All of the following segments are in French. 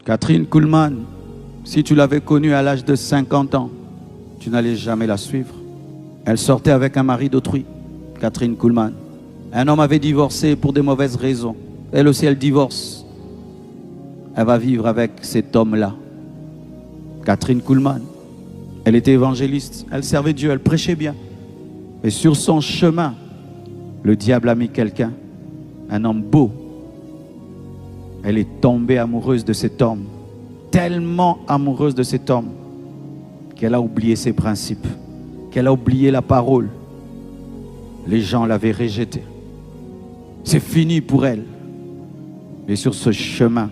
Catherine Kuhlman, si tu l'avais connue à l'âge de 50 ans, tu n'allais jamais la suivre. Elle sortait avec un mari d'autrui, Catherine Kuhlman. Un homme avait divorcé pour de mauvaises raisons. Elle aussi, elle divorce. Elle va vivre avec cet homme-là. Catherine Kuhlman. Elle était évangéliste. Elle servait Dieu, elle prêchait bien. Et sur son chemin, le diable a mis quelqu'un, un homme beau. Elle est tombée amoureuse de cet homme. Tellement amoureuse de cet homme qu'elle a oublié ses principes, qu'elle a oublié la parole. Les gens l'avaient rejetée. C'est fini pour elle. Mais sur ce chemin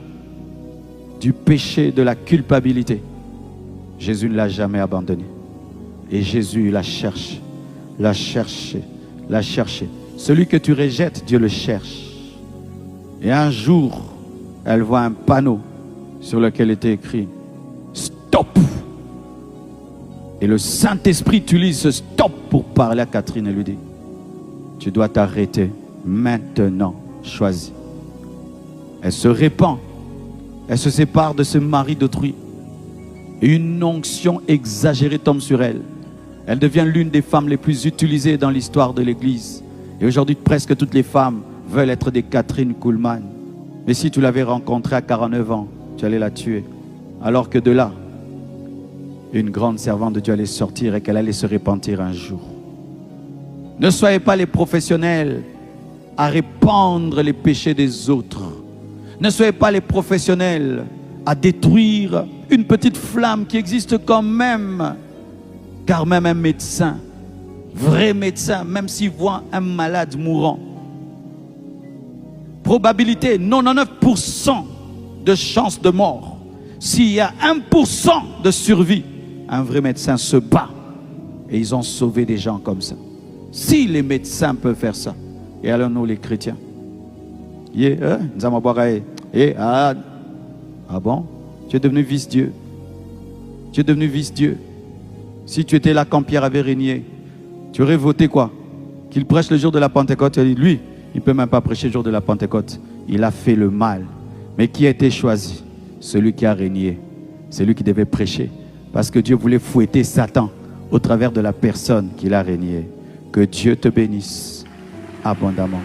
du péché, de la culpabilité, Jésus ne l'a jamais abandonnée. Et Jésus la cherche, l'a cherché, l'a cherché. Celui que tu rejettes, Dieu le cherche. Et un jour, elle voit un panneau sur lequel était écrit « Stop ». Et le Saint-Esprit utilise ce stop pour parler à Catherine et lui dit « Tu dois t'arrêter maintenant, choisis ». Elle se répand, elle se sépare de ce mari d'autrui. Une onction exagérée tombe sur elle. Elle devient l'une des femmes les plus utilisées dans l'histoire de l'Église. Et aujourd'hui, presque toutes les femmes veulent être des Catherine Kuhlman. Mais si tu l'avais rencontrée à 49 ans, tu allais la tuer. Alors que de là, une grande servante de Dieu allait sortir et qu'elle allait se repentir un jour. Ne soyez pas les professionnels à répandre les péchés des autres. Ne soyez pas les professionnels à détruire une petite flamme qui existe quand même. Car même un médecin, vrai médecin, même s'il voit un malade mourant, probabilité 99% de chance de mort. S'il y a 1% de survie, un vrai médecin se bat. Et ils ont sauvé des gens comme ça. Si les médecins peuvent faire ça, et alors nous les chrétiens, ah bon? Tu es devenu vice-dieu. Tu es devenu vice-dieu. Si tu étais là quand Pierre avait régné, tu aurais voté quoi? Qu'il prêche le jour de la Pentecôte. Et lui, il ne peut même pas prêcher le jour de la Pentecôte. Il a fait le mal. Mais qui a été choisi? Celui qui a régné. Celui qui devait prêcher. Parce que Dieu voulait fouetter Satan au travers de la personne qu'il a régné. Que Dieu te bénisse abondamment.